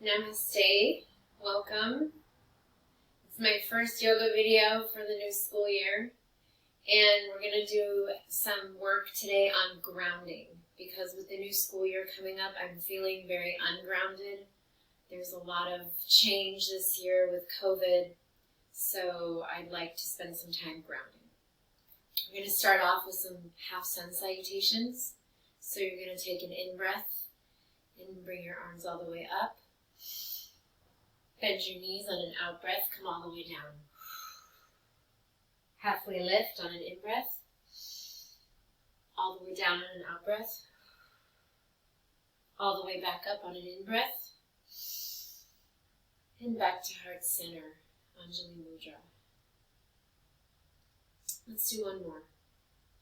Namaste, welcome. It's my first yoga video for the new school year, and we're going to do some work today on grounding, because with the new school year coming up, I'm feeling very ungrounded. There's a lot of change this year with COVID, so I'd like to spend some time grounding. We're going to start off with some half sun salutations. So you're going to take an in-breath and bring your arms all the way up. Bend your knees on an out-breath, come all the way down. Halfway lift on an in-breath. All the way down on an out-breath. All the way back up on an in-breath. And back to heart center, Anjali Mudra. Let's do one more.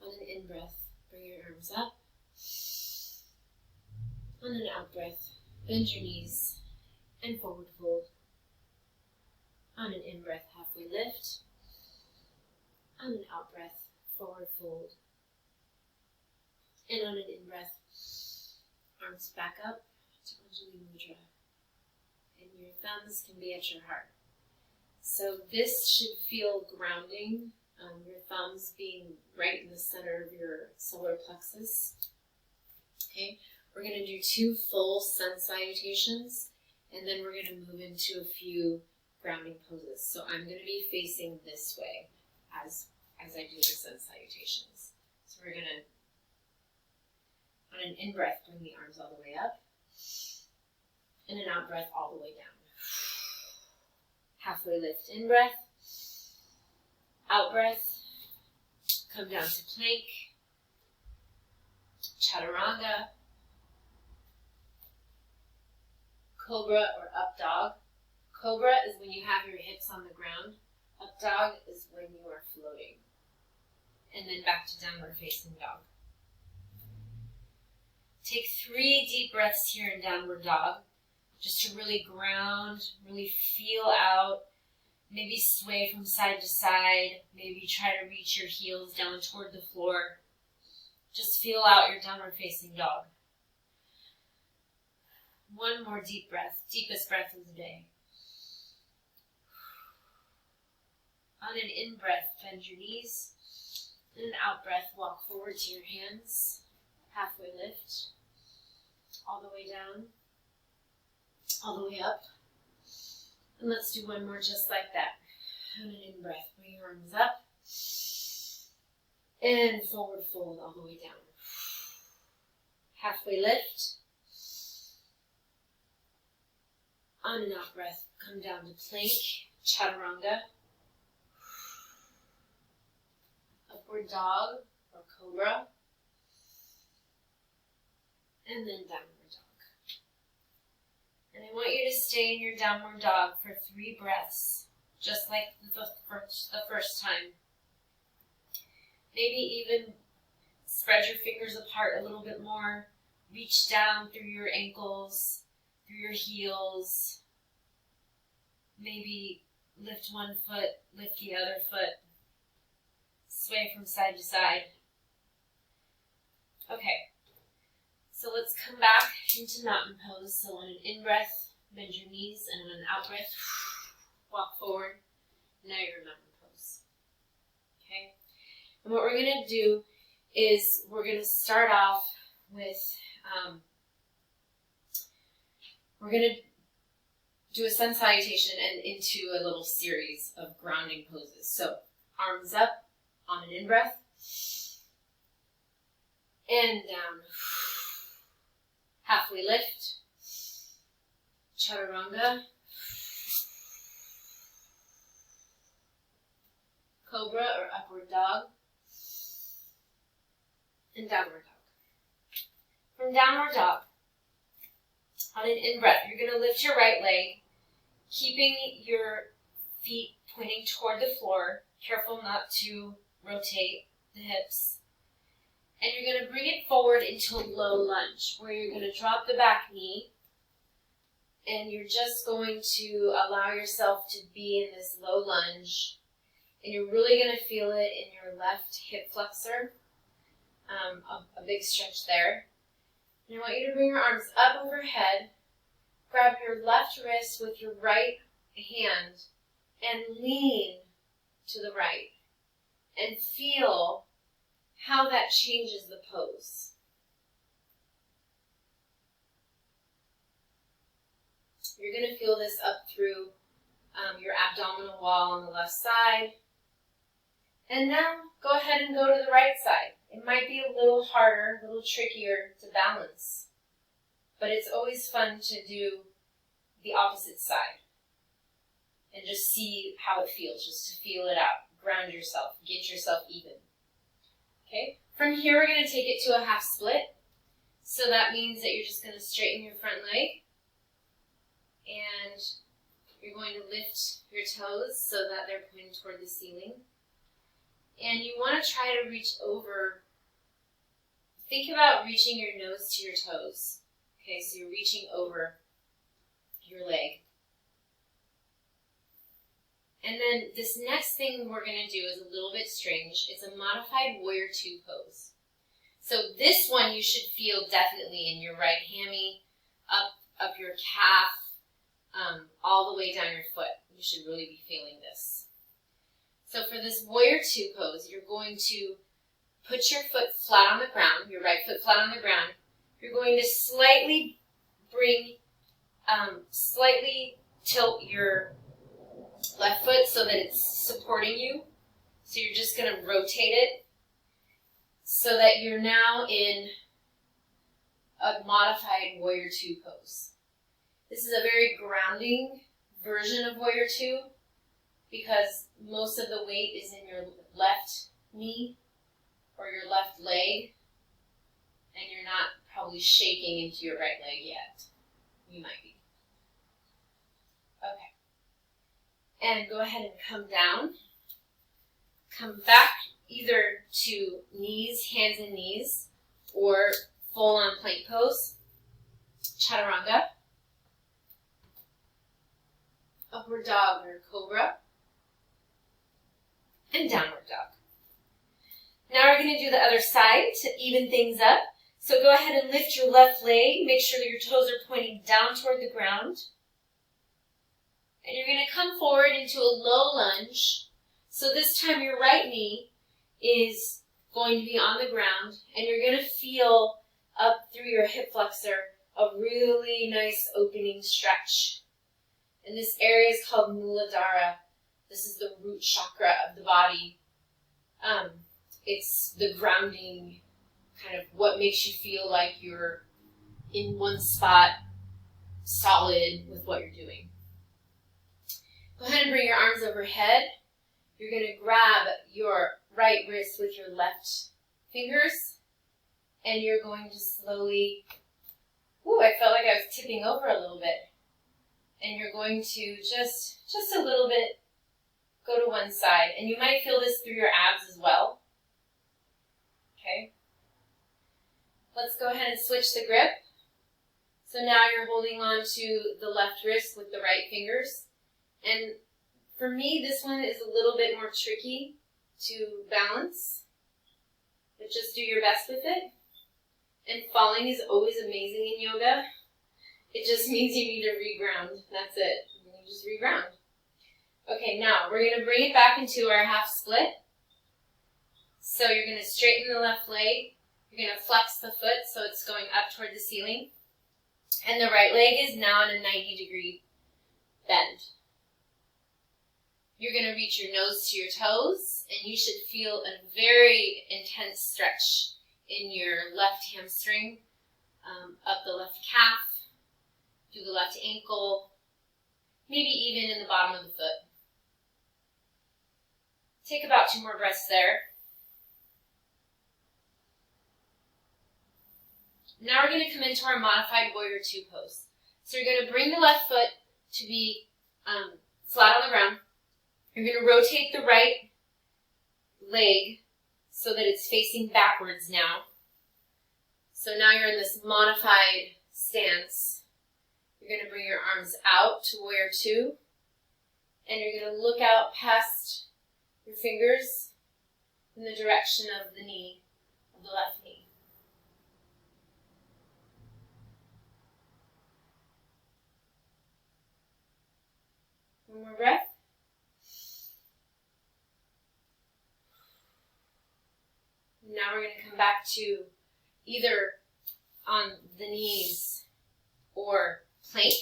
On an in-breath, bring your arms up. On an out-breath, bend your knees and forward fold. On an in-breath, halfway lift. On an out-breath, forward fold. And on an in-breath, arms back up to Anjali Mudra. And your thumbs can be at your heart. So this should feel grounding. Your thumbs being right in the center of your solar plexus. Okay, we're going to do 2 full sun salutations, and then we're going to move into a few grounding poses. So I'm going to be facing this way as I do the sun salutations. So we're going to, on an in-breath, bring the arms all the way up, and an out-breath all the way down. Halfway lift, in-breath. Out breath, come down to plank, chaturanga, cobra or up dog. Cobra is when you have your hips on the ground. Up dog is when you are floating. And then back to downward facing dog. Take 3 deep breaths here in downward dog, just to really ground, really feel out. Maybe sway from side to side. Maybe try to reach your heels down toward the floor. Just feel out your downward facing dog. One more deep breath, deepest breath of the day. On an in-breath, bend your knees. And an out-breath, walk forward to your hands. Halfway lift. All the way down. All the way up. And let's do one more just like that. On an in-breath, bring your arms up. And forward fold all the way down. Halfway lift. On an out-breath, come down to plank, chaturanga. Upward dog or cobra. And then downward dog. And I want you to stay in your downward dog for 3 breaths, just like the first time. Maybe even spread your fingers apart a little bit more. Reach down through your ankles, through your heels. Maybe lift one foot, lift the other foot. Sway from side to side. Okay. So let's come back into mountain pose. So on an in-breath, bend your knees, and on an out-breath, walk forward. Now you're in mountain pose. Okay? And what we're going to do is we're going to start off with, we're going to do a sun salutation and into a little series of grounding poses. So arms up on an in-breath, and down. Halfway lift, chaturanga, cobra or upward dog, and downward dog. From downward dog, on an in-breath, you're going to lift your right leg, keeping your feet pointing toward the floor, careful not to rotate the hips. And you're going to bring it forward into a low lunge, where you're going to drop the back knee, and you're just going to allow yourself to be in this low lunge, and you're really going to feel it in your left hip flexor, a big stretch there. And I want you to bring your arms up overhead, grab your left wrist with your right hand and lean to the right and feel how that changes the pose. You're going to feel this up through your abdominal wall on the left side. And now go ahead and go to the right side. It might be a little harder, a little trickier to balance, but it's always fun to do the opposite side and just see how it feels, just to feel it out. Ground yourself, get yourself even. Okay, from here we're going to take it to a half split. So that means that you're just going to straighten your front leg and you're going to lift your toes so that they're pointing toward the ceiling. And you want to try to reach over. Think about reaching your nose to your toes. Okay, so you're reaching over your leg. And then this next thing we're going to do is a little bit strange. It's a modified warrior two pose. So this one you should feel definitely in your right hammy, up your calf, all the way down your foot. You should really be feeling this. So for this warrior two pose, you're going to put your foot flat on the ground, your right foot flat on the ground. You're going to slightly tilt your left foot so that it's supporting you. So you're just going to rotate it so that you're now in a modified warrior two pose. This is a very grounding version of warrior two because most of the weight is in your left knee or your left leg, and you're not probably shaking into your right leg yet. You might be. Okay. And go ahead and come down. Come back either to knees, hands and knees, or full on plank pose, chaturanga, upward dog or cobra, and downward dog. Now we're going to do the other side to even things up. So go ahead and lift your left leg. Make sure that your toes are pointing down toward the ground. And you're going to come forward into a low lunge. So this time your right knee is going to be on the ground, and you're going to feel up through your hip flexor a really nice opening stretch. And this area is called Muladhara. This is the root chakra of the body. It's the grounding, kind of what makes you feel like you're in one spot, solid with what you're doing. Go ahead and bring your arms overhead. You're going to grab your right wrist with your left fingers, and you're going to slowly, I felt like I was tipping over a little bit. And you're going to just a little bit go to one side. And you might feel this through your abs as well. Okay. Let's go ahead and switch the grip. So now you're holding on to the left wrist with the right fingers. And for me, this one is a little bit more tricky to balance. But just do your best with it. And falling is always amazing in yoga. It just means you need to reground. That's it. You just reground. Okay, now we're going to bring it back into our half split. So you're going to straighten the left leg. You're going to flex the foot so it's going up toward the ceiling. And the right leg is now in a 90-degree bend. You're going to reach your nose to your toes, and you should feel a very intense stretch in your left hamstring, up the left calf, through the left ankle, maybe even in the bottom of the foot. Take about 2 more breaths there. Now we're going to come into our modified warrior two pose. So you're going to bring the left foot to be flat on the ground. You're going to rotate the right leg so that it's facing backwards now. So now you're in this modified stance. You're going to bring your arms out to warrior two, and you're going to look out past your fingers in the direction of the knee, of the left knee. One more breath. Now we're going to come back to either on the knees or plank.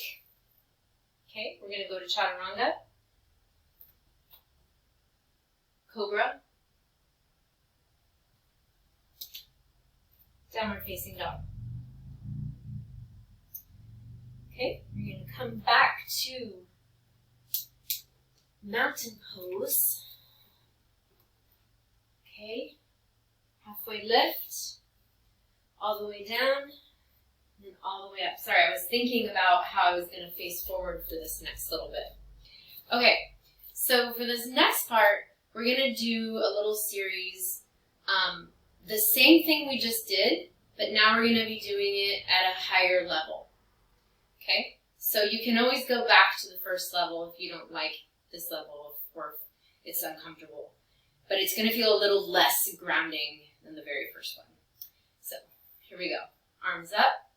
Okay, we're going to go to chaturanga, cobra, downward facing dog. Okay, we're going to come back to mountain pose. Okay, halfway lift, all the way down, and all the way up. Sorry, I was thinking about how I was going to face forward for this next little bit. Okay, so for this next part, we're going to do a little series, the same thing we just did, but now we're going to be doing it at a higher level. Okay, so you can always go back to the first level if you don't like this level or it's uncomfortable, but it's going to feel a little less grounding than the very first one. So here we go. Arms up,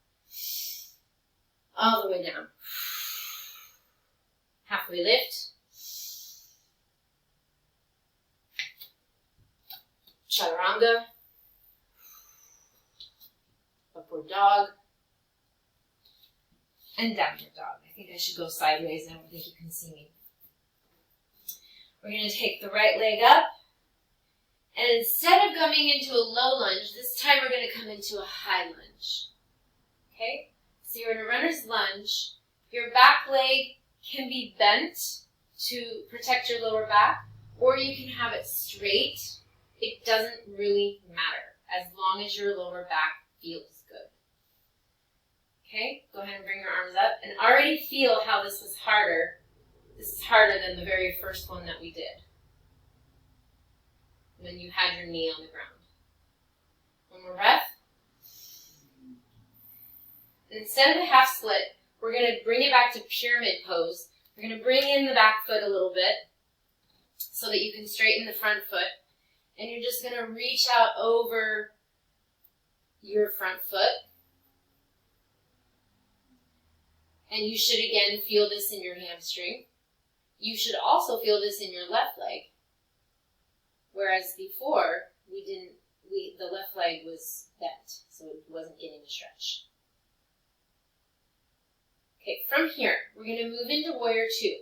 all the way down. Halfway lift. Chaturanga. Upward dog. And downward dog. I think I should go sideways. I don't think you can see me. We're going to take the right leg up. And instead of coming into a low lunge, this time we're going to come into a high lunge. Okay? So you're in a runner's lunge. Your back leg can be bent to protect your lower back, or you can have it straight. It doesn't really matter, as long as your lower back feels good. Okay? Go ahead and bring your arms up, and already feel how this was harder. This is harder than the very first one that we did, when you had your knee on the ground. One more breath. Instead of a half split, we're going to bring it back to pyramid pose. We're going to bring in the back foot a little bit so that you can straighten the front foot. And you're just going to reach out over your front foot. And you should again feel this in your hamstring. You should also feel this in your left leg. Whereas before, the left leg was bent, so it wasn't getting a stretch. Okay, from here, we're going to move into Warrior Two.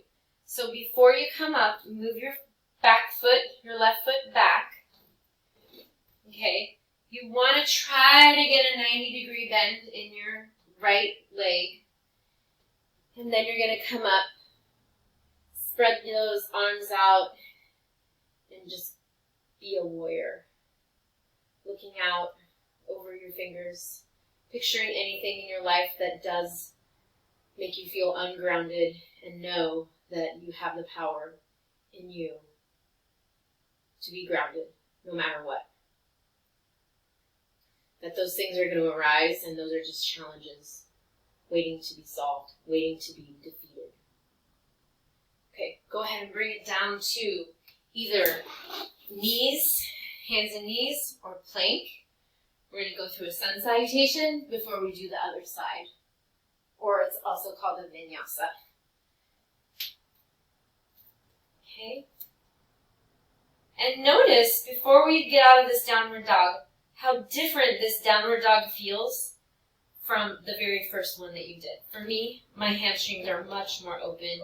So before you come up, move your back foot, your left foot back. Okay, you want to try to get a 90-degree bend in your right leg. And then you're going to come up, spread those arms out, and just be a warrior. Looking out over your fingers, picturing anything in your life that does make you feel ungrounded, and know that you have the power in you to be grounded no matter what. That those things are going to arise, and those are just challenges waiting to be solved, waiting to be defeated. Okay, go ahead and bring it down to either knees, hands and knees, or plank. We're going to go through a sun salutation before we do the other side, or it's also called a vinyasa. Okay. And notice, before we get out of this downward dog, how different this downward dog feels from the very first one that you did. For me, my hamstrings are much more open.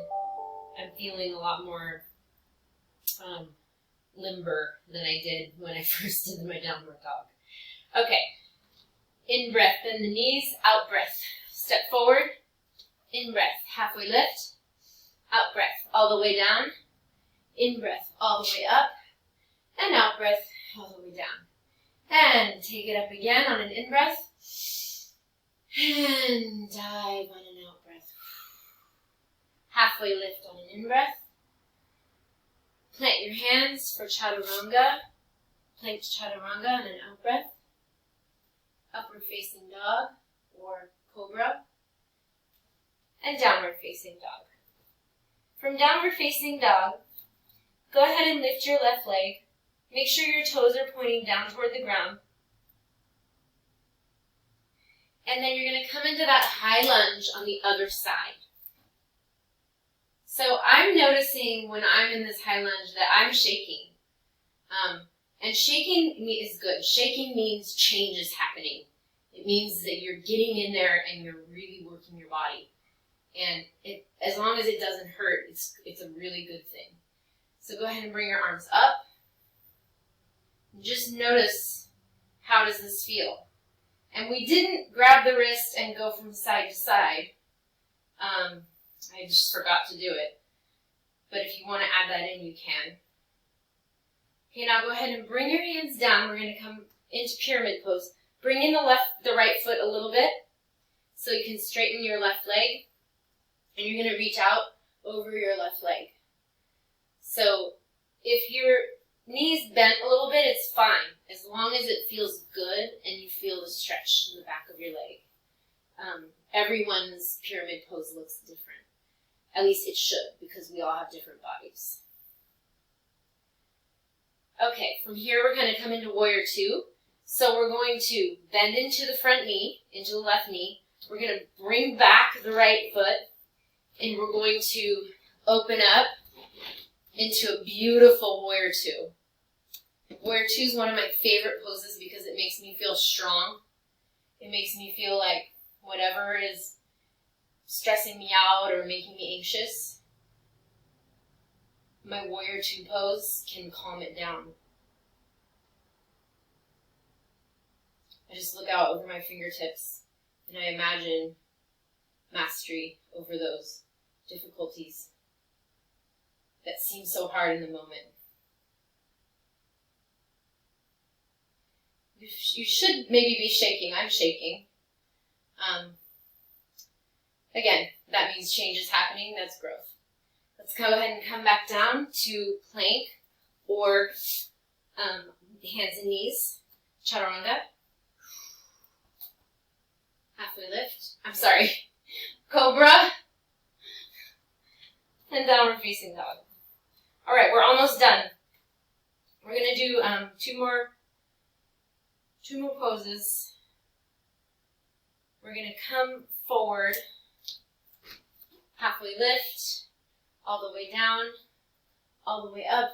I'm feeling a lot more limber than I did when I first did my downward dog. Okay, in breath, bend the knees, out breath. Step forward, in breath, halfway lift, out breath, all the way down, in breath, all the way up, and out breath, all the way down. And take it up again on an in breath, and dive on an out breath. Halfway lift on an in breath. Plant your hands for chaturanga, plank chaturanga on an out breath. Upward facing dog or cobra. And downward facing dog. From downward facing dog, go ahead and lift your left leg. Make sure your toes are pointing down toward the ground. And then you're going to come into that high lunge on the other side. So I'm noticing when I'm in this high lunge that I'm shaking. And shaking is good. Shaking means change is happening. It means that you're getting in there and you're really working your body. And as long as it doesn't hurt, it's a really good thing. So go ahead and bring your arms up. Just notice, how does this feel? And we didn't grab the wrist and go from side to side. I just forgot to do it. But if you want to add that in, you can. Okay, now go ahead and bring your hands down. We're going to come into pyramid pose. Bring in the right foot a little bit so you can straighten your left leg. And you're going to reach out over your left leg. So if your knees bent a little bit, it's fine, as long as it feels good and you feel the stretch in the back of your leg. Everyone's pyramid pose looks different. At least it should, because we all have different bodies. Okay, from here we're going to come into warrior two. So we're going to bend into the front knee, into the left knee. We're going to bring back the right foot, and we're going to open up into a beautiful warrior two. Warrior two is one of my favorite poses because it makes me feel strong. It makes me feel like whatever is stressing me out or making me anxious, my warrior two pose can calm it down. I just look out over my fingertips and I imagine mastery over those difficulties that seem so hard in the moment. You should maybe be shaking. I'm shaking. Again, that means change is happening. That's growth. Let's go ahead and come back down to plank or hands and knees. Chaturanga. Halfway lift. I'm sorry. Cobra. And downward facing dog. All right, we're almost done. We're going to do two more poses. We're going to come forward, halfway lift, all the way down, all the way up,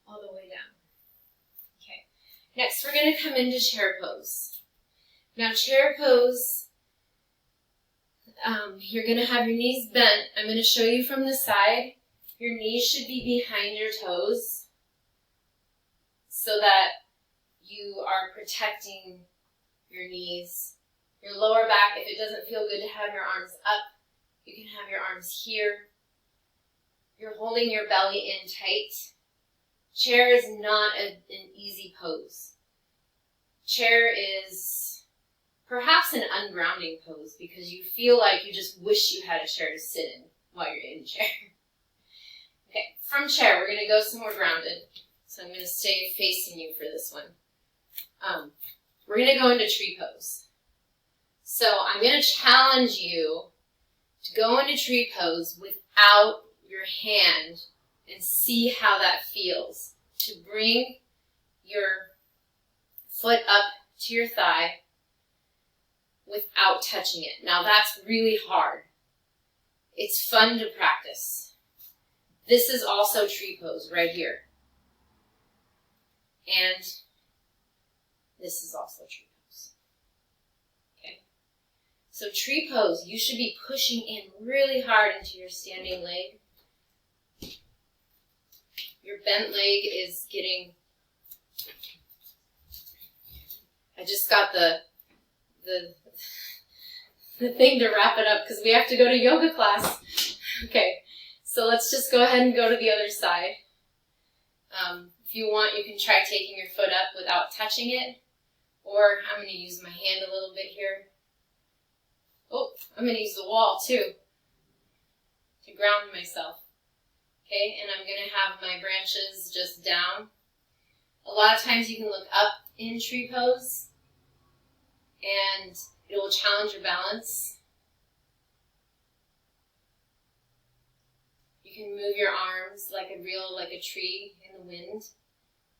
all the way down. Okay. Next, we're going to come into chair pose. Now, chair pose, you're going to have your knees bent. I'm going to show you from the side. Your knees should be behind your toes so that you are protecting your knees. Your lower back, if it doesn't feel good to have your arms up, you can have your arms here. You're holding your belly in tight. Chair is not an easy pose. Chair is perhaps an ungrounding pose because you feel like you just wish you had a chair to sit in while you're in chair. Okay, from chair, we're going to go somewhere grounded. So I'm going to stay facing you for this one. We're going to go into tree pose. So I'm going to challenge you to go into tree pose without your hand and see how that feels. To bring your foot up to your thigh without touching it. Now that's really hard. It's fun to practice. This is also tree pose right here. And this is also tree pose. Okay? So tree pose, you should be pushing in really hard into your standing leg. Your bent leg is getting... I just got the thing to wrap it up because we have to go to yoga class. Okay, so let's just go ahead and go to the other side. If you want, you can try taking your foot up without touching it. Or I'm going to use my hand a little bit here. Oh, I'm going to use the wall too to ground myself. Okay, and I'm going to have my branches just down. A lot of times you can look up in tree pose and it will challenge your balance. You can move your arms like a tree in the wind,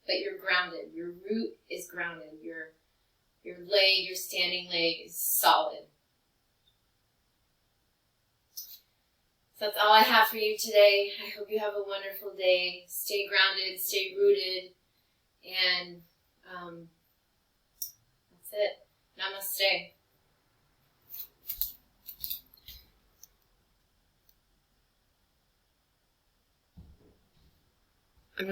but you're grounded. Your root is grounded. Your leg, your standing leg is solid. that's all I have for you today. I hope you have a wonderful day. Stay grounded, stay rooted, and that's it. Namaste. I'm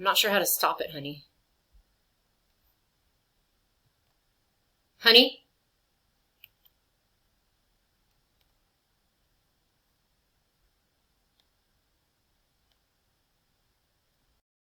not sure how to stop it, honey. Honey?